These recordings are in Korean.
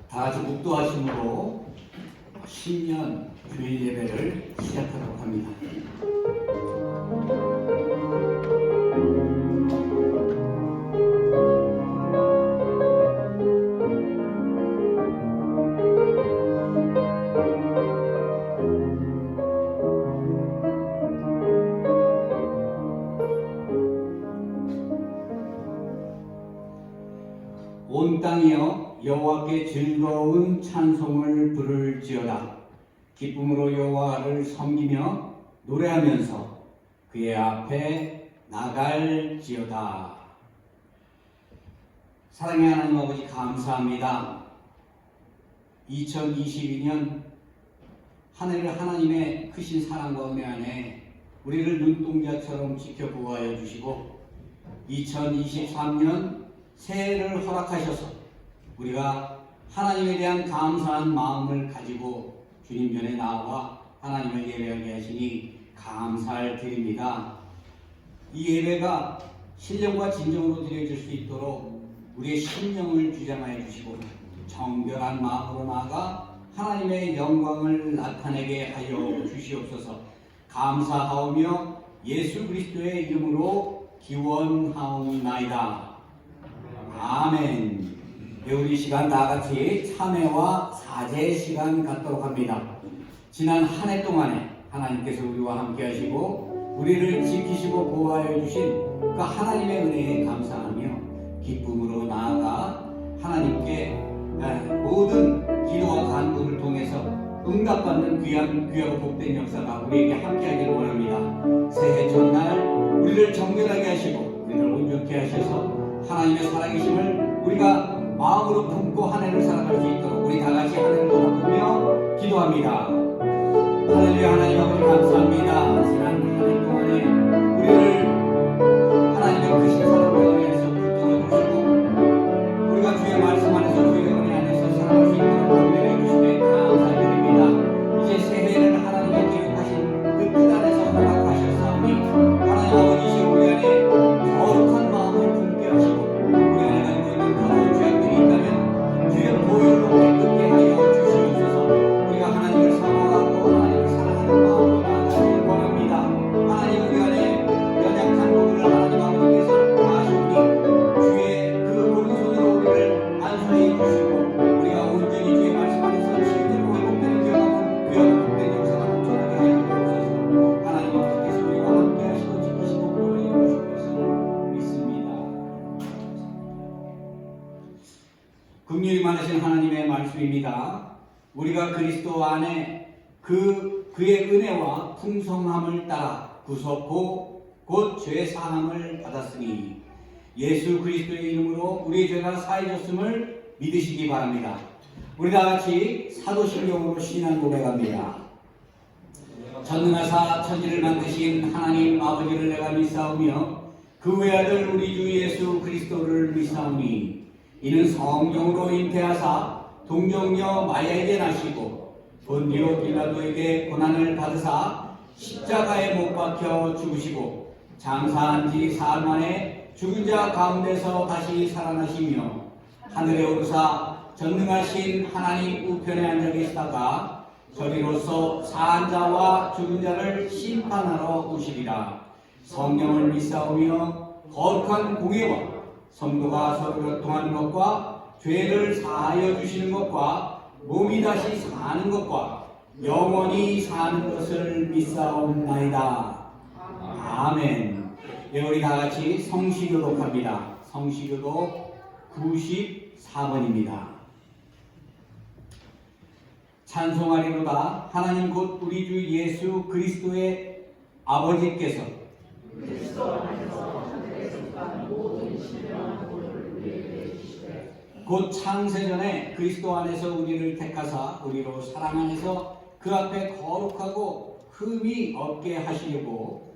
다 같이 묵도하심으로 신년 주일 예배를 시작하도록 합니다. 온 땅이여 여호와께 즐거운 찬송을 부를지어다. 기쁨으로 여호와를 섬기며 노래하면서 그의 앞에 나갈지어다. 사랑의 하나님 아버지, 감사합니다. 2022년 한 해를 하나님의 크신 사랑과 은혜 안에 우리를 눈동자처럼 지켜보아여 주시고 2023년 새해를 허락하셔서 우리가 하나님에 대한 감사한 마음을 가지고 주님 전에 나와 하나님을 예배하게 하시니 감사를 드립니다. 이 예배가 신령과 진정으로 드려질 수 있도록 우리의 심령을 주장하여 주시고 정결한 마음으로 나아가 하나님의 영광을 나타내게 하여 주시옵소서. 감사하오며 예수 그리스도의 이름으로 기원하옵나이다. 아멘. 우리 시간 다같이 참회와 사죄의 시간 갖도록 합니다. 지난 한 해 동안에 하나님께서 우리와 함께 하시고 우리를 지키시고 보호하여 주신 그 하나님의 은혜에 감사하며 기쁨으로 나아가 하나님께 모든 기도와 간구를 통해서 응답받는 귀하고 복된 역사가 우리에게 함께하기를 원합니다. 새해 첫날 우리를 정결하게 하시고 우리를 온전케 하셔서 하나님의 살아계심을 우리가 마음으로 품고 한 해를 살아갈 수 있도록 우리 다 같이 하늘을 돌아보며 기도합니다. 할렐루야. 하나님 아버지 감사합니다. 지난 한 해 동안에 우리를 하나님의 크신 사랑과 은혜에서 붙들어 주시고 우리가 주의 말씀 안에서 주의 은혜 안에서 살아갈 수 있도록 권면해 주시에 감사드립니다. 이제 새해를 하나님의 계획하신 그 뜻 안에서 허락하셨사오니 하나님 아버지 우리 안에 거룩한 마음을 품게 하시고 우리 안에 가지고 있는 더러운 죄악들이 있다면 주의 보혈로 깨끗게 하여 주시옵소서. 우리가 하나님을 사랑하고 하나님을 사랑하는 마음으로 나아가길 원합니다. 하나님 우리 안에 연약한 부분을 하나님 아버지께서 다하시니 주의 그 오른손으로 우리를 안수해 주시고 우리가 온전히 주의 말씀 안에서 치유되고 회복되는 귀하고 복된 역사가 나타나게 하여 주옵소서. 하나님 아버지께서 우리와 함께 하시고 지키시고 보호해 주시고 있음을 믿습니다. 긍휼이 많으신 하나님의 말씀입니다. 우리가 그리스도 안에 그의 은혜와 풍성함을 따라 구속고 곧 죄 사함을 받았으니 예수 그리스도의 이름으로 우리의 죄가 사해졌음을 믿으시기 바랍니다. 우리 다 같이 사도신경으로 신앙 고백합니다. 전능하사 천지를 만드신 하나님 아버지를 내가 믿사오며 그 외아들 우리 주 예수 그리스도를 믿사오니 이는 성령으로 잉태하사 동정녀 마리아에게 나시고 본디오 빌라도에게 고난을 받으사 십자가에 못 박혀 죽으시고 장사한 지 사흘 만에 죽은 자 가운데서 다시 살아나시며 하늘에 오르사 전능하신 하나님 우편에 앉아 계시다가 저리로서 사한 자와 죽은 자를 심판하러 오시리라. 성령을 믿사오며 거룩한 공예와 성도가 서로 교통하는 것과 죄를 사하여 주시는 것과 몸이 다시 사는 것과 영원히 사는 것을 믿사옵나이다. 아멘. 네, 우리 다 같이 성시교독합니다. 성시교독 94번입니다. 찬송하리로다. 하나님 곧 우리 주 예수 그리스도의 아버지께서 그리스도 안에서 하늘에 속한 모든 신령한 복을 우리에게 주시되 곧 창세전에 그리스도 안에서 우리를 택하사 우리로 사랑 안에서 그 앞에 거룩하고 흠이 없게 하시려고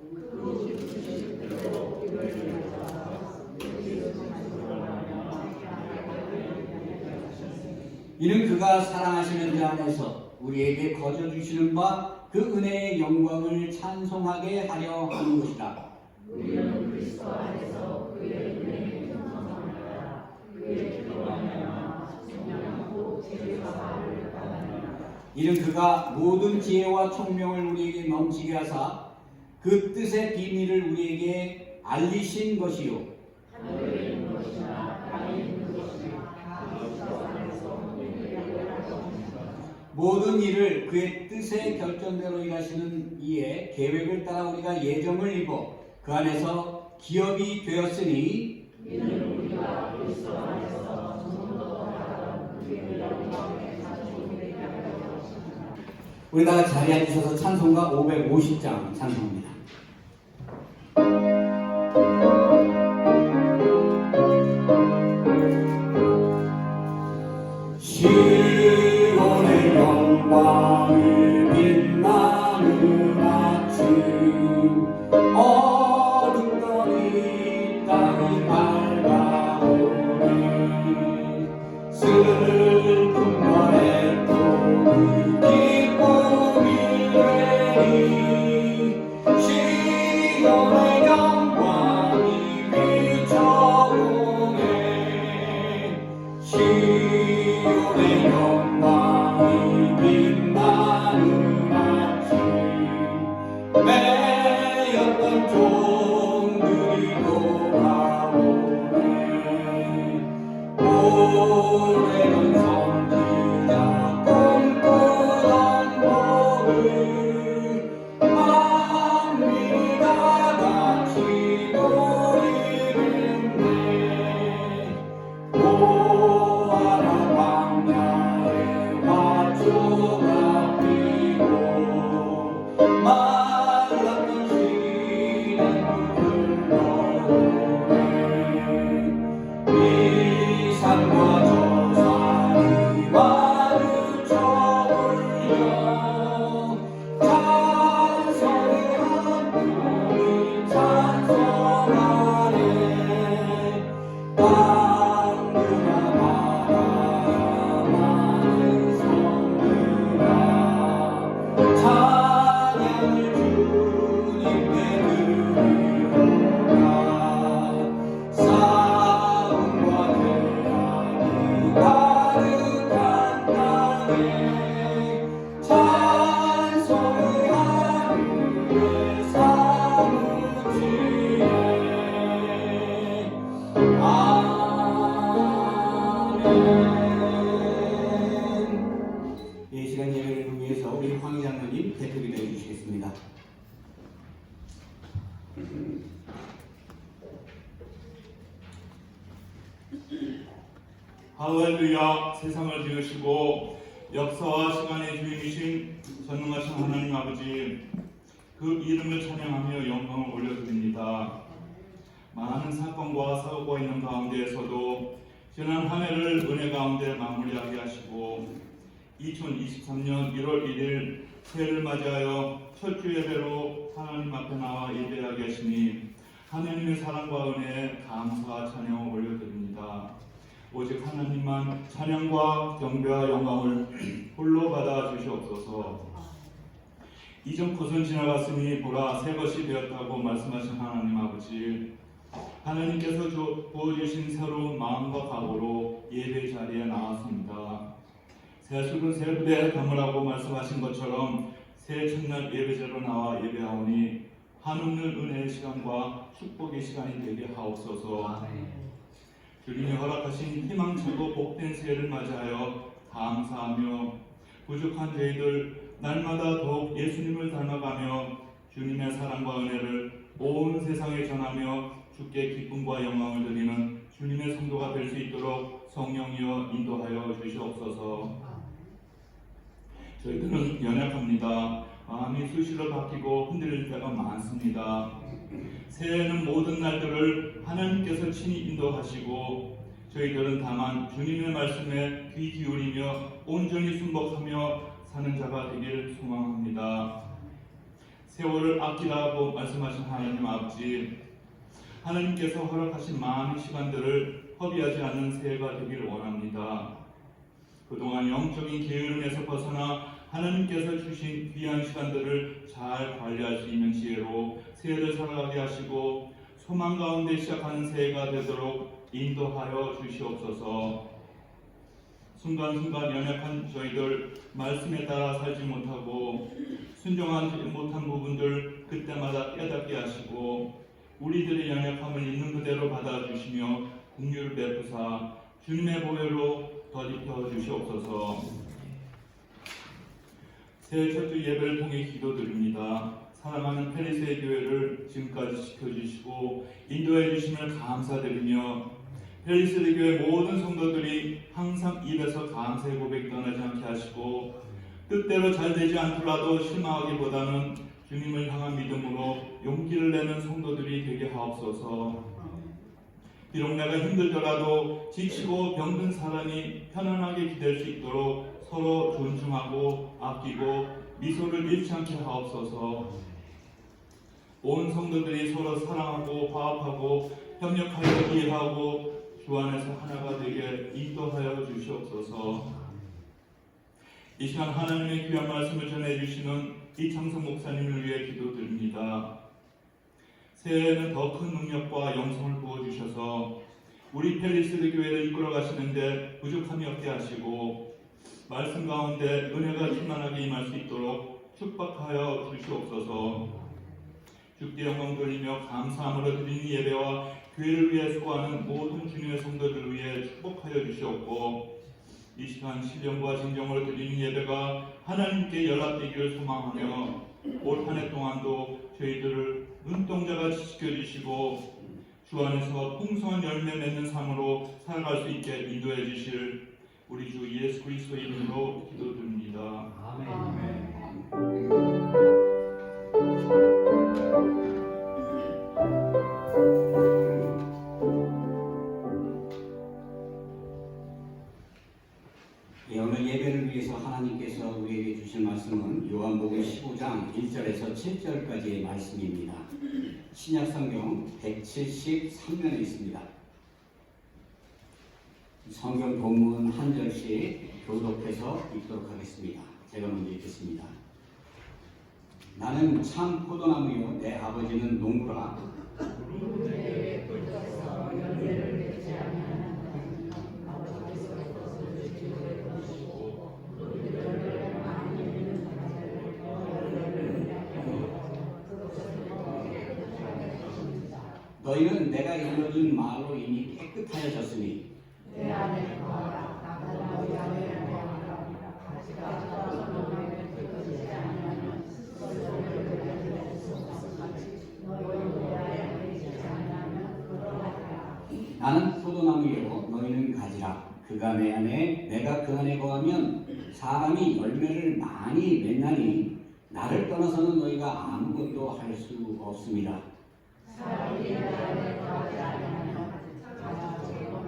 이는 그가 사랑하시는 자 안에서 우리에게 거저 주시는 바 그 은혜의 영광을 찬송하게 하려 하는 것이다. 우리는 그리스도 안에서 그의 은혜의 풍성함을 따라 그의 기도하며 성령하고 이는 그가 모든 지혜와 총명을 우리에게 넘치게 하사 그 뜻의 비밀을 우리에게 알리신 것이요 모든 일을 그의 뜻의 결정대로 일하시는 이의 계획을 따라 우리가 예정을 입어 그 안에서 기업이 되었으니 우리 다 자리에 앉으셔서 찬송가 550장 찬송합니다. 시온의 영광을 빛나는 아침 어둠더니 땅이 밝아오네 슬픔과 애통이 기쁨이 되니 시온의 영광이 비춰오네 시온의 영광이 빛나는 아침 매였던 종들이 돌아오네 오래전 선지자 꿈꾸던 복을 만민이 다 같이 누리겠네 보아라 광야에 화초가 피고 말랐던 시냇물을 흘러오네 이 산과 저 산이 마주쳐 울려 찬송의 한편이 찬송하네 땅들아 바다야 많은 성들아 찬양을 주님께 드리오라 싸움과 재앙이 가득한 땅에 찬송의 하늘에 사무치네 아멘. 이 시간 예배를 위해서 우리 황희 장로님 대표기도 해주시겠습니다. 할렐루야. 세상을 지으시고 역사와 시간의 주인이신 전능하신 하나님 아버지, 그 이름을 찬양하며 영광을 올려드립니다. 많은 사건과 사고가 있는 가운데에서도 지난 한 해를 은혜 가운데 마무리하게 하시고 2023년 1월 1일 새해를 맞이하여 첫 주 예배로 하나님 앞에 나와 예배하게 하시니 하나님의 사랑과 은혜에 감사와 찬양을 올려드립니다. 오직 하나님만 찬양과 경배와 영광을 홀로 받아 주시옵소서. 이전 것은 지나갔으니 보라 새 것이 되었다고 말씀하신 하나님 아버지, 하나님께서 부어주신 새로운 마음과 각오로 예배 자리에 나왔습니다. 새 술은 새 부대에 담으라고 말씀하신 것처럼 새해 첫날 예배자로 나와 예배하오니 한없는 은혜의 시간과 축복의 시간이 되게 하옵소서. 주님이 허락하신 희망차고 복된 새해를 맞이하여 감사하며 부족한 저희들 날마다 더욱 예수님을 닮아가며 주님의 사랑과 은혜를 온 세상에 전하며 주께 기쁨과 영광을 드리는 주님의 성도가 될 수 있도록 성령이여 인도하여 주시옵소서. 저희들은 연약합니다. 마음이 수시로 바뀌고 흔들릴 때가 많습니다. 새해에는 모든 날들을 하나님께서 친히 인도하시고 저희들은 다만 주님의 말씀에 귀 기울이며 온전히 순복하며 사는 자가 되길 소망합니다. 세월을 아끼라고 말씀하신 하나님 아버지, 하나님께서 허락하신 많은 시간들을 허비하지 않는 새해가 되기를 원합니다. 그동안 영적인 게으름에서 벗어나 하나님께서 주신 귀한 시간들을 잘 관리할 수 있는 지혜로 새해를 살아가게 하시고 소망 가운데 시작하는 새해가 되도록 인도하여 주시옵소서. 순간순간 연약한 저희들 말씀에 따라 살지 못하고 순종하지 못한 부분들 그때마다 깨닫게 하시고 우리들의 연약함을 있는 그대로 받아주시며 긍휼을 베푸사 주님의 보혈로 덧입혀 주시옵소서. 새해 첫 주 예배를 통해 기도드립니다. 사랑하는 페리스의 교회를 지금까지 지켜주시고 인도해 주심을 감사드리며 페리스의 교회 모든 성도들이 항상 입에서 감사의 고백이 떠나지 않게 하시고 뜻대로 잘 되지 않더라도 실망하기보다는 주님을 향한 믿음으로 용기를 내는 성도들이 되게 하옵소서. 비록 내가 힘들더라도 지치고 병든 사람이 편안하게 기댈 수 있도록 서로 존중하고 아끼고 미소를 잃지 않게 하옵소서. 온 성도들이 서로 사랑하고 화합하고 협력하여 이해하고 주 안에서 하나가 되게 인도하여 주시옵소서. 이 시간 하나님의 귀한 말씀을 전해주시는 이창성 목사님을 위해 기도드립니다. 새해에는 더 큰 능력과 영성을 부어주셔서 우리 펠리스드 교회를 이끌어 가시는데 부족함이 없게 하시고 말씀 가운데 은혜가 충만하게 임할 수 있도록 축복하여 주시옵소서. 주께 영광 돌리며 감사함으로 드리는 예배와 교회를 위해 수고하는 모든 주님의 성도들을 위해 축복하여 주시옵고 이 시간 신령과 진정으로 드리는 예배가 하나님께 연락되기를 소망하며 올 한 해 동안도 저희들을 눈동자같이 지켜주시고 주 안에서 풍성한 열매 맺는 삶으로 살아갈 수 있게 인도해 주실 우리 주 예수 그리스도 이름으로 기도드립니다. 아멘. 오늘 예배를 위해서 하나님께서 우리에게 주신 말씀은 요한복음 15장 1절에서 7절까지의 말씀입니다. 신약성경 173면에 있습니다. 성경 본문 한 절씩 교독해서 읽도록 하겠습니다. 제가 먼저 읽겠습니다. 나는 참 포도나무요 내 아버지는 농부라. 너희는 내가 일러준 말로 이미 깨끗하여졌으니 내 안에 거하라. 나보다 위하여 거하라. 가지가 너희를 깨끗하지 않으면 스스로를 너희를 위하여 되지 않으면 그러하라. 나는 포도나무요 너희는 가지라. 그가 내 안에 내가 그 안에 거하면 사람이 열매를 많이 맺나니 나를 떠나서는 너희가 아무것도 할 수 없습니다. 사람이 내 안에 거하지 않으면 가지고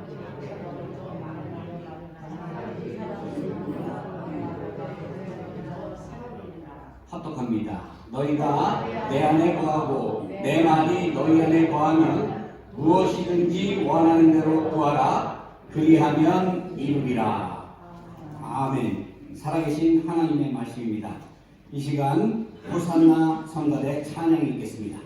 합독합니다. 너희가 내 안에 거하고 내 말이 너희 안에 거하면 무엇이든지 원하는 대로 구하라. 그리하면 이루리라. 아멘. 살아계신 하나님의 말씀입니다. 이 시간 호산나 성가대 찬양이 있겠습니다.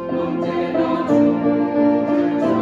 언제나 주를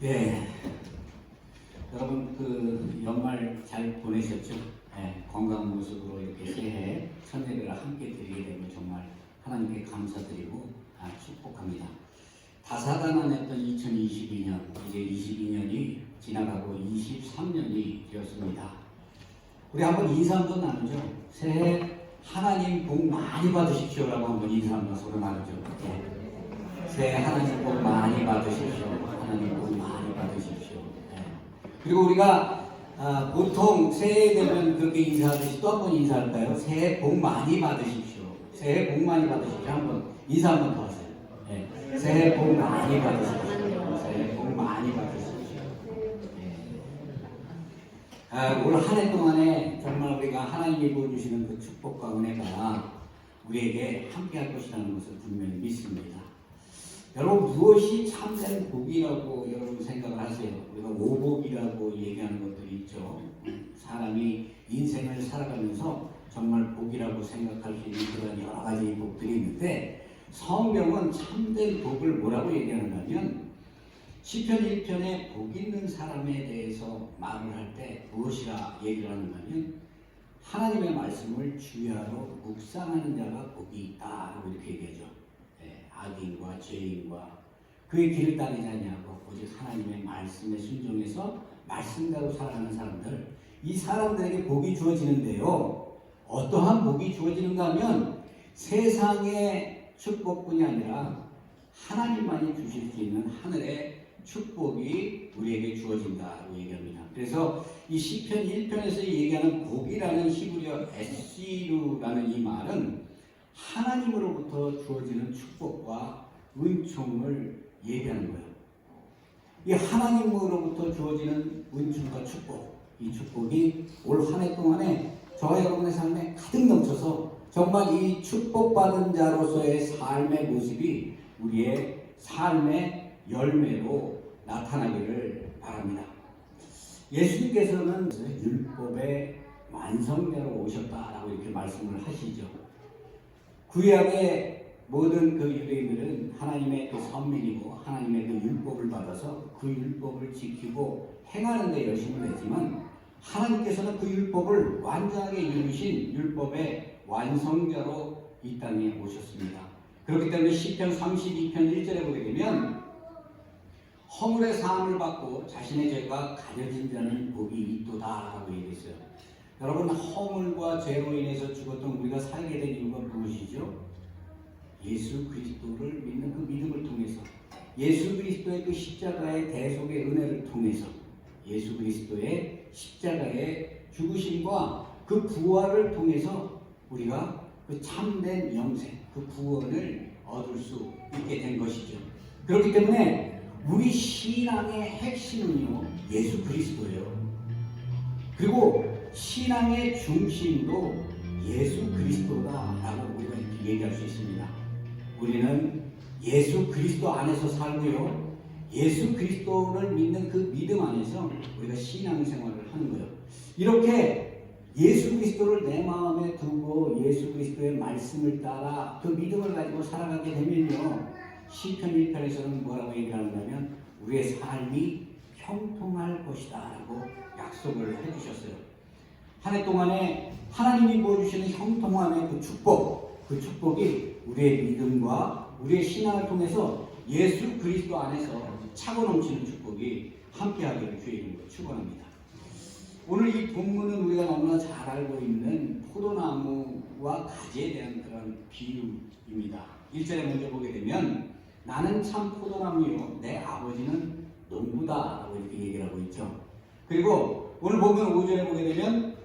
네, 여러분 그 연말 잘 보내셨죠? 네, 건강한 모습으로 이렇게 새해 천예배를 함께 드리게 되고 정말 하나님께 감사드리고 축복합니다. 다사다난했던 2022년, 이제 22년이 지나가고 23년이 되었습니다. 우리 한번 인사 한번 나누죠. 새해 하나님 복 많이 받으십시오라고 한번 인사 한번 서로 나누죠. 네. 새해 하나님 복 많이 받으십시오. 하나님 복 많이 받으십시오. 네. 그리고 우리가 보통 새해 되면 그렇게 인사하듯이 또 한 번 인사할까요? 새해 복 많이 받으십시오. 새해 복 많이 받으십시오. 한번 인사 한번 더 하세요. 네. 새해 복 많이 받으십시오. 새해 복 많이 받으십시오. 올 한 해 동안에 정말 우리가 하나님이 보여주시는 그 축복과 은혜가 우리에게 함께할 것이라는 것을 분명히 믿습니다. 여러분 무엇이 참된 복이라고 여러분 생각을 하세요? 우리가 오복이라고 얘기하는 것들이 있죠. 사람이 인생을 살아가면서 정말 복이라고 생각할 수 있는 그런 여러 가지 복들이 있는데 성경은 참된 복을 뭐라고 얘기하느냐면 시편 1편에 복 있는 사람에 대해서 말을 할 때 무엇이라 얘기를 하느냐면 하나님의 말씀을 주야로 묵상하는 자가 복이 있다라고 이렇게 얘기하죠. 악인과 죄인과 그의 길을 따르지 아니하고 오직 하나님의 말씀에 순종해서 말씀대로 살아가는 사람들, 이 사람들에게 복이 주어지는데요. 어떠한 복이 주어지는가 하면 세상의 축복뿐이 아니라 하나님만이 주실 수 있는 하늘의 축복이 우리에게 주어진다고 얘기합니다. 그래서 이 시편 1편에서 얘기하는 복이라는 히브리어 에시루라는 이 말은 하나님으로부터 주어지는 축복과 은총을 얘기하는 거예요. 이 하나님으로부터 주어지는 은총과 축복, 이 축복이 올 한 해 동안에 저와 여러분의 삶에 가득 넘쳐서 정말 이 축복받은 자로서의 삶의 모습이 우리의 삶의 열매로 나타나기를 바랍니다. 예수님께서는 율법의 완성자로 오셨다라고 이렇게 말씀을 하시죠. 구약의 모든 그 유대인들은 하나님의 그 선민이고 하나님의 그 율법을 받아서 그 율법을 지키고 행하는 데 열심을 냈지만 하나님께서는 그 율법을 완전하게 이루신 율법의 완성자로 이 땅에 오셨습니다. 그렇기 때문에 시편 32편 1절에 보게 되면 허물의 사함을 받고 자신의 죄가 가려진 자는 복이 있도다라고 얘기했어요. 여러분 허물과 죄로 인해서 죽었던 우리가 살게 된 이유가 무엇이죠? 예수 그리스도를 믿는 그 믿음을 통해서 예수 그리스도의 그 십자가의 대속의 은혜를 통해서 예수 그리스도의 십자가의 죽으심과 그 부활을 통해서 우리가 그 참된 영생, 그 구원을 얻을 수 있게 된 것이죠. 그렇기 때문에 우리 신앙의 핵심은요 예수 그리스도예요. 그리고 신앙의 중심도 예수 그리스도다라고 우리가 이렇게 얘기할 수 있습니다. 우리는 예수 그리스도 안에서 살고요. 예수 그리스도를 믿는 그 믿음 안에서 우리가 신앙생활을 하는 거예요. 이렇게 예수 그리스도를 내 마음에 두고 예수 그리스도의 말씀을 따라 그 믿음을 가지고 살아가게 되면요. 시편 1편에서는 뭐라고 얘기를 하냐면 우리의 삶이 형통할 것이다 라고 약속을 해주셨어요. 한 해 동안에 하나님이 보여주시는 형통함의 그 축복이 우리의 믿음과 우리의 신앙을 통해서 예수 그리스도 안에서 차고 넘치는 축복이 함께하기를 주의 이름으로 축원합니다. 오늘 이 본문은 우리가 너무나 잘 알고 있는 포도나무와 가지에 대한 그런 비유입니다. 1절에 먼저 보게 되면 나는 참 포도나무요 내 아버지는 농부다라고 이렇게 얘기를 하고 있죠. 그리고 오늘 보면 5절에 보게 되면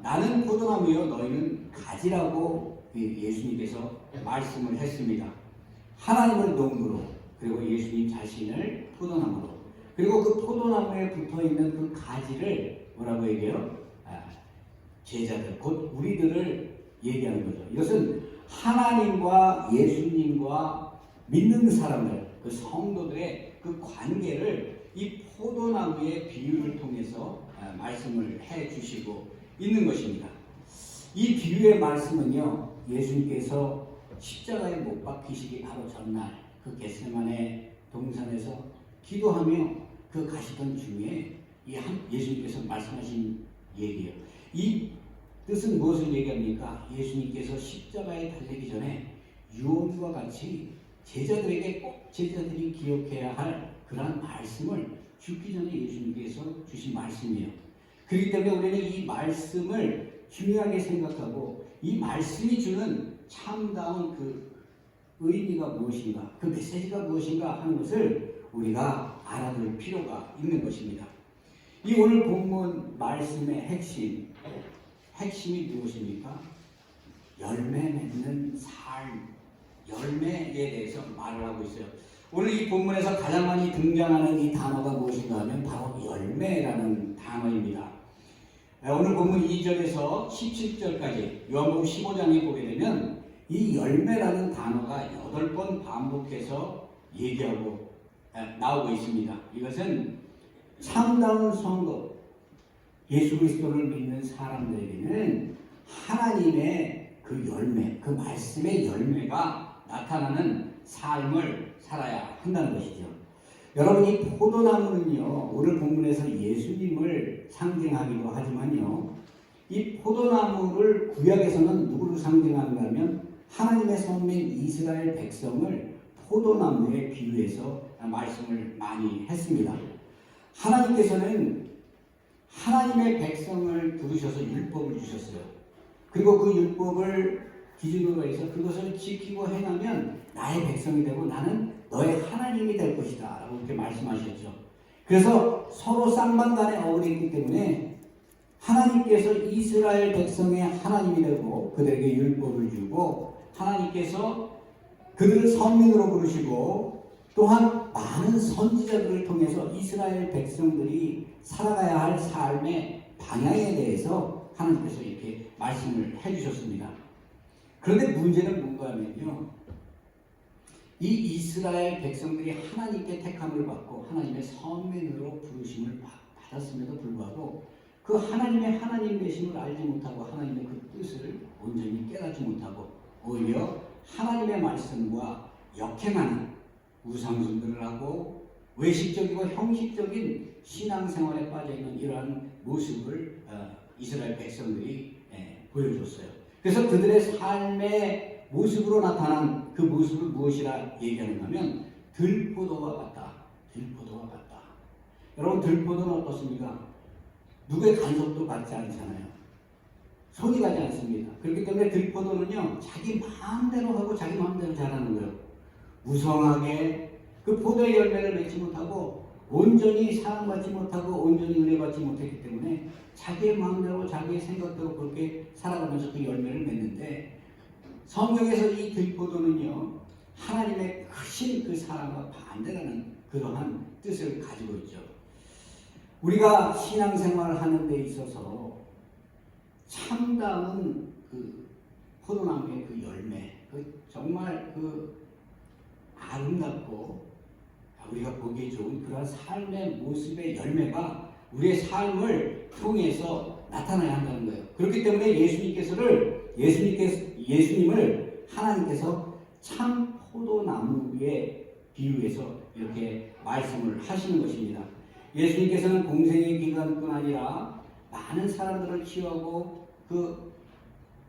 나는 포도나무요 너희는 가지라고 예수님께서 말씀을 했습니다. 하나님을 농부로 그리고 예수님 자신을 포도나무로 그리고 그 포도나무에 붙어있는 그 가지를 뭐라고 얘기해요? 제자들 곧 우리들을 얘기하는 거죠. 이것은 하나님과 예수님과 믿는 사람들, 그 성도들의 그 관계를 이 포도나무의 비유를 통해서 말씀을 해 주시고 있는 것입니다. 이 비유의 말씀은요, 예수님께서 십자가에 못 박히시기 바로 전날 그 겟세마네 동산에서 기도하며 그 가시던 중에 예수님께서 말씀하신 얘기예요. 이 뜻은 무엇을 얘기합니까? 예수님께서 십자가에 달리기 전에 유언과 같이 제자들에게 꼭 제자들이 기억해야 할 그러한 말씀을 죽기 전에 예수님께서 주신 말씀이에요. 그렇기 때문에 우리는 이 말씀을 중요하게 생각하고 이 말씀이 주는 참다운 그 의미가 무엇인가, 그 메시지가 무엇인가 하는 것을 우리가 알아둘 필요가 있는 것입니다. 이 오늘 본문 말씀의 핵심이 무엇입니까? 열매 맺는 삶, 열매에 대해서 말을 하고 있어요. 오늘 이 본문에서 가장 많이 등장하는 이 단어가 무엇인가 하면 바로 열매라는 단어입니다. 오늘 본문 2절에서 17절까지 요한복음 15장에 보게 되면 이 열매라는 단어가 8번 반복해서 얘기하고 나오고 있습니다. 이것은 참다운 성도, 예수 그리스도를 믿는 사람들에게는 하나님의 그 열매, 그 말씀의 열매가 나타나는 삶을 살아야 한다는 것이죠. 여러분, 이 포도나무는요, 오늘 본문에서 예수님을 상징하기도 하지만요, 이 포도나무를 구약에서는 누구를 상징하는가 하면 하나님의 선민 이스라엘 백성을 포도나무에 비유해서 말씀을 많이 했습니다. 하나님께서는 하나님의 백성을 부르셔서 율법을 주셨어요. 그리고 그 율법을 기준으로 해서 그것을 지키고 행하면 나의 백성이 되고 나는 너의 하나님이 될 것이다 라고 이렇게 말씀하셨죠. 그래서 서로 쌍방간에 어울리기 때문에 하나님께서 이스라엘 백성의 하나님이 되고 그들에게 율법을 주고 하나님께서 그들을 선민으로 부르시고 또한 많은 선지자들을 통해서 이스라엘 백성들이 살아가야 할 삶의 방향에 대해서 하나님께서 이렇게 말씀을 해주셨습니다. 그런데 문제는 뭔가 하면요, 이 이스라엘 백성들이 하나님께 택함을 받고 하나님의 선민으로 부르심을 받았음에도 불구하고 그 하나님의 하나님 되심을 알지 못하고 하나님의 그 뜻을 온전히 깨닫지 못하고 오히려 하나님의 말씀과 역행하는 우상숭배를 하고 외식적이고 형식적인 신앙생활에 빠져있는 이러한 모습을 이스라엘 백성들이 보여줬어요. 그래서 그들의 삶의 모습으로 나타난 그 모습을 무엇이라 얘기하는가 하면 들포도와 같다. 들포도와 같다. 여러분, 들포도는 어떻습니까? 누구의 간섭도 받지 않잖아요. 손이 가지 않습니다. 그렇기 때문에 들포도는요, 자기 마음대로 하고 자기 마음대로 자라는 거예요. 무성하게 그 포도의 열매를 맺지 못하고 온전히 사랑받지 못하고 온전히 은혜받지 못했기 때문에 자기의 마음대로 자기의 생각대로 그렇게 살아가면서 그 열매를 맺는데, 성경에서 이 들포도는요, 하나님의 크신 그 사랑과 반대라는 그러한 뜻을 가지고 있죠. 우리가 신앙생활을 하는 데 있어서 참다운 그 포도나무의 그 열매, 정말 그 아름답고 우리가 보기에 좋은 그런 삶의 모습의 열매가 우리의 삶을 통해서 나타나야 한다는 거예요. 그렇기 때문에 예수님을 하나님께서 참 포도나무에 비유해서 이렇게 말씀을 하시는 것입니다. 예수님께서는 공생의 기간뿐 아니라 많은 사람들을 치유하고 그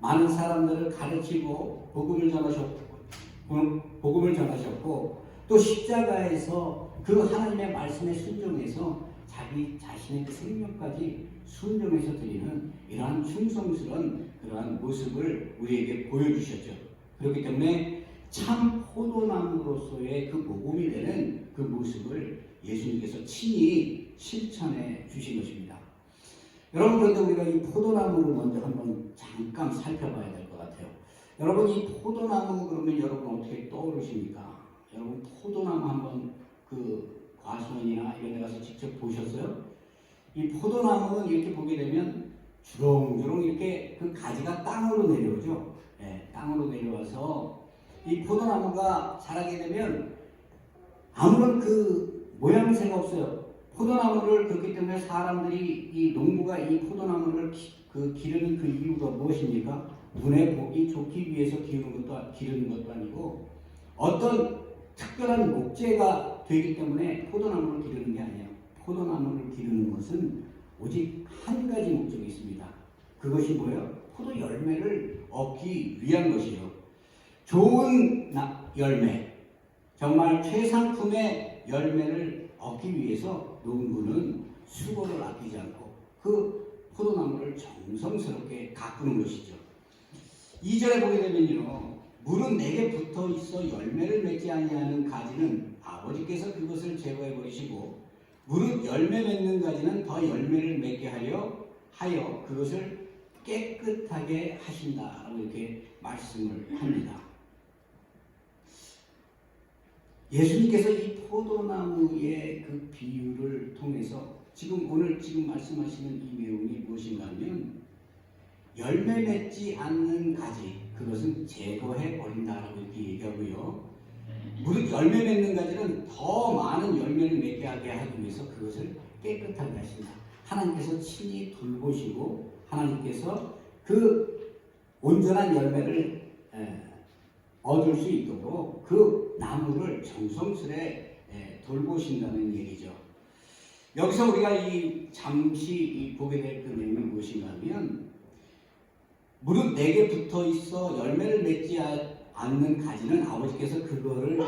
많은 사람들을 가르치고 복음을 전하셨고 또 십자가에서 그 하나님의 말씀에 순종해서 자기 자신의 그 생명까지 순종해서 드리는 이러한 충성스러운 그러한 모습을 우리에게 보여주셨죠. 그렇기 때문에 참 포도나무로서의 그 모범이 되는 그 모습을 예수님께서 친히 실천해 주신 것입니다. 여러분, 그런데 우리가 이 포도나무를 먼저 한번 잠깐 살펴봐야 될 것 같아요. 여러분, 이 포도나무 그러면 여러분 어떻게 떠오르십니까? 여러분, 포도나무 한번 그 과수원이나 이런 데 가서 직접 보셨어요? 이 포도나무는 이렇게 보게 되면 주렁주렁 이렇게 그 가지가 땅으로 내려오죠. 땅으로 내려와서 이 포도나무가 자라게 되면 아무런 그 모양새가 없어요. 포도나무를 그렇기 때문에 사람들이 이 농부가 이 포도나무를 기르는 그 이유가 무엇입니까? 눈에 보기 좋기 위해서 기르는 것도 아니고 어떤 특별한 목재가 되기 때문에 포도나무를 기르는 게 아니에요. 포도나무를 기르는 것은 오직 한 가지 목적이 있습니다. 그것이 뭐예요? 포도 열매를 얻기 위한 것이요. 좋은 열매, 정말 최상품의 열매를 얻기 위해서 농부는 수고를 아끼지 않고 그 포도나무를 정성스럽게 가꾸는 것이죠. 2절에 보게 되면요, 물은 내게 붙어 있어 열매를 맺지 아니하는 가지는 아버지께서 그것을 제거해 버리시고 무릇 열매 맺는 가지는 더 열매를 맺게 하여 그것을 깨끗하게 하신다라고 이렇게 말씀을 합니다. 예수님께서 이 포도나무의 그 비유를 통해서 오늘 말씀하시는 이 내용이 무엇인가 하면 열매 맺지 않는 가지, 그것은 제거해 버린다라고 이렇게 얘기하고요. 무릇 열매 맺는 가지는 더 많은 열매를 맺게 하기 위해서 그것을 깨끗하게 하신다. 하나님께서 친히 돌보시고 하나님께서 그 온전한 열매를 얻을 수 있도록 그 나무를 정성스레 돌보신다는 얘기죠. 여기서 우리가 잠시 보게 될 그 내용이 무엇인가 하면 무릇 내게 붙어 있어 열매를 맺지 않는 가지는 아버지께서 그거를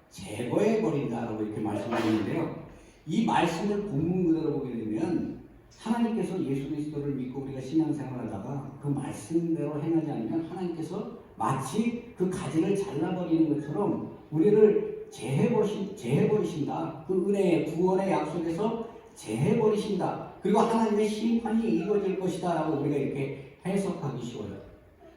제거해 버린다라고 이렇게 말씀하셨는데요. 이 말씀을 본문 그대로 보게 되면 하나님께서 예수 그리스도를 믿고 우리가 신앙생활하다가 그 말씀대로 행하지 않으면 하나님께서 마치 그 가지를 잘라버리는 것처럼 우리를 제해버리신다. 그 은혜의 구원의 약속에서 제해버리신다. 그리고 하나님의 심판이 이루어질 것이다 라고 우리가 이렇게 해석하기 쉬워요.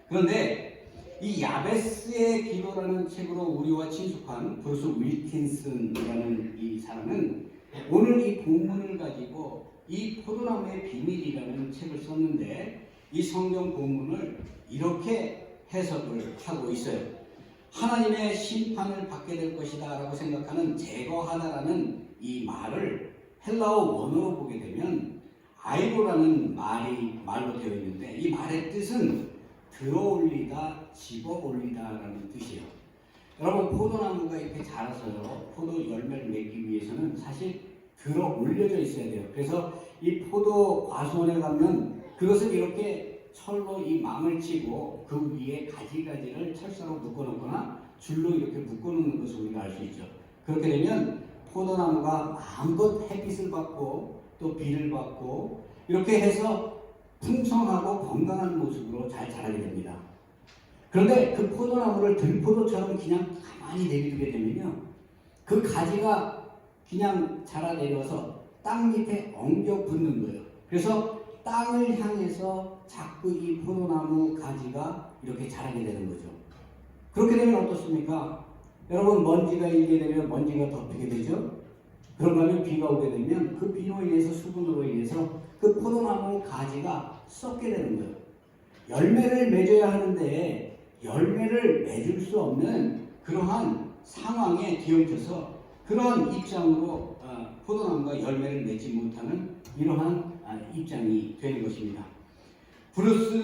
그런데 이 야베스의 기도라는 책으로 우리와 친숙한 브루스 윌킨슨이라는 이 사람은 오늘 이 본문을 가지고 이 포도나무의 비밀이라는 책을 썼는데 이 성경 본문을 이렇게 해석을 하고 있어요. 하나님의 심판을 받게 될 것이다 라고 생각하는 제거하다라는 이 말을 헬라어 원어로 보게 되면 아이로라는 말로 되어 있는데 이 말의 뜻은 들어올리다, 집어올리다라는 뜻이에요. 여러분 포도나무가 이렇게 자라서요, 포도 열매를 맺기 위해서는 사실 들어 올려져 있어야 돼요. 그래서 이 포도 과수원에 가면 그것을 이렇게 철로 이 망을 치고 그 위에 가지가지를 철사로 묶어놓거나 줄로 이렇게 묶어놓는 것을 우리가 알 수 있죠. 그렇게 되면 포도나무가 마음껏 햇빛을 받고 또 비를 받고 이렇게 해서 풍성하고 건강한 모습으로 잘 자라게 됩니다. 그런데 그 포도나무를 들포도처럼 그냥 가만히 내비두게 되면요, 그 가지가 그냥 자라내려서 땅 밑에 엉겨 붙는 거예요. 그래서 땅을 향해서 자꾸 이 포도나무 가지가 이렇게 자라게 되는 거죠. 그렇게 되면 어떻습니까? 여러분 먼지가 일게 되면 먼지가 덮이게 되죠. 그런가 하면 비가 오게 되면 그 비로 인해서 수분으로 인해서 그 포도나무 가지가 썩게 되는 거예요. 열매를 맺어야 하는데 열매를 맺을 수 없는 그러한 상황에 뒤엉켜서 그러한 입장으로 포도나무가 열매를 맺지 못하는 이러한 입장이 되는 것입니다. 브루스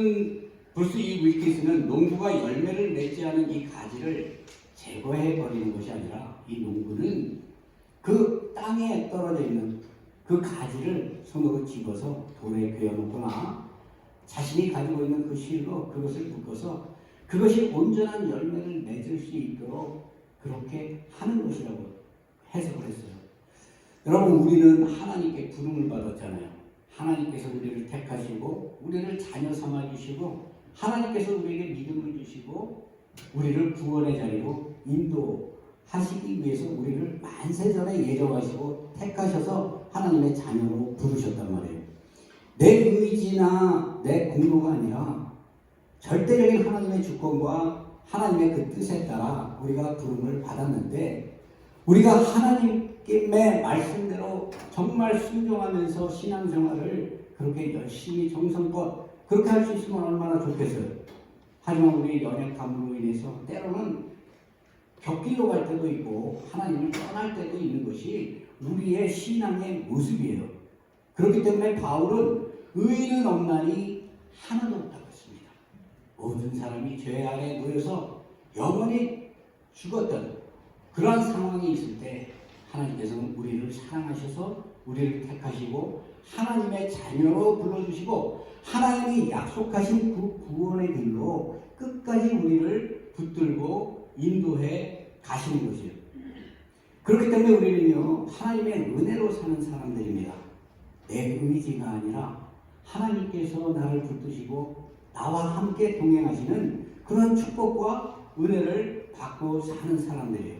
이 윌킨스는 농부가 열매를 맺지 않은 이 가지를 제거해 버리는 것이 아니라 이 농부는 그 땅에 떨어져 있는 그 가지를 손으로 집어서 돌에 베어놓거나 자신이 가지고 있는 그 실로 그것을 묶어서 그것이 온전한 열매를 맺을 수 있도록 그렇게 하는 것이라고 해석을 했어요. 여러분 우리는 하나님께 부름을 받았잖아요. 하나님께서 우리를 택하시고 우리를 자녀 삼아 주시고 하나님께서 우리에게 믿음을 주시고 우리를 구원의 자리로 인도하시기 위해서 우리를 만세전에 예정하시고 택하셔서 하나님의 자녀로 부르셨단 말이에요. 내 의지나 내 공로가 아니라 절대적인 하나님의 주권과 하나님의 그 뜻에 따라 우리가 부름을 받았는데 우리가 하나님의 말씀대로 정말 순종하면서 신앙생활을 그렇게 열심히 정성껏 그렇게 할 수 있으면 얼마나 좋겠어요. 하지만 우리 연약함으로 인해서 때로는 곁길로 갈 때도 있고 하나님을 떠날 때도 있는 것이 우리의 신앙의 모습이에요. 그렇기 때문에 바울은 의인은 없나니 하나도 없다고 했습니다. 모든 사람이 죄 아래 놓여서 영원히 죽었던 그러한 상황이 있을 때 하나님께서는 우리를 사랑하셔서 우리를 택하시고 하나님의 자녀로 불러주시고 하나님이 약속하신 그 구원의 길로 끝까지 우리를 붙들고 인도해 가시는 것이요. 그렇기 때문에 우리는요, 하나님의 은혜로 사는 사람들입니다. 내 의지가 아니라 하나님께서 나를 붙드시고 나와 함께 동행하시는 그런 축복과 은혜를 받고 사는 사람들이에요.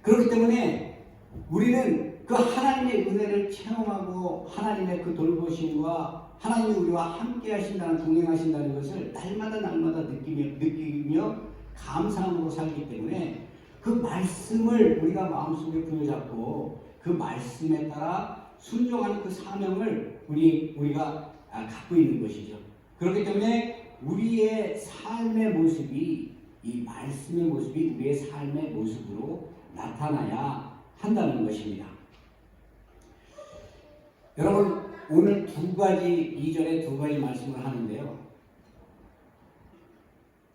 그렇기 때문에 우리는 그 하나님의 은혜를 체험하고 하나님의 그 돌보심과 하나님이 우리와 함께 하신다는, 동행하신다는 것을 날마다 느끼며 감사함으로 살기 때문에 그 말씀을 우리가 마음속에 부여잡고 그 말씀에 따라 순종하는 그 사명을 우리가 갖고 있는 것이죠. 그렇기 때문에 우리의 삶의 모습이, 이 말씀의 모습이 우리의 삶의 모습으로 나타나야 한다는 것입니다. 여러분, 오늘 2절에 2가지 말씀을 하는데요.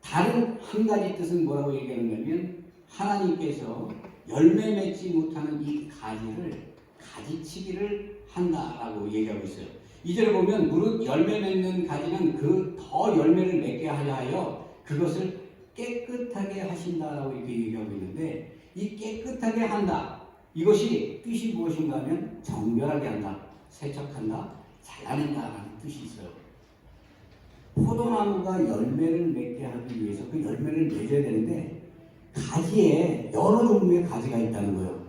다른 한 가지 뜻은 뭐라고 얘기하느냐면 하나님께서 열매 맺지 못하는 이 가지를 가지치기를 한다라고 얘기하고 있어요. 2절에 보면 무릇 열매 맺는 가지는 그 더 열매를 맺게 하여 그것을 깨끗하게 하신다라고 이렇게 얘기하고 있는데, 이 깨끗하게 한다, 이것이 뜻이 무엇인가 하면 정결하게 한다, 세척한다, 잘라낸다라는 뜻이 있어요. 포도나무가 열매를 맺게 하기 위해서 그 열매를 맺어야 되는데 가지에 여러 종류의 가지가 있다는 거예요.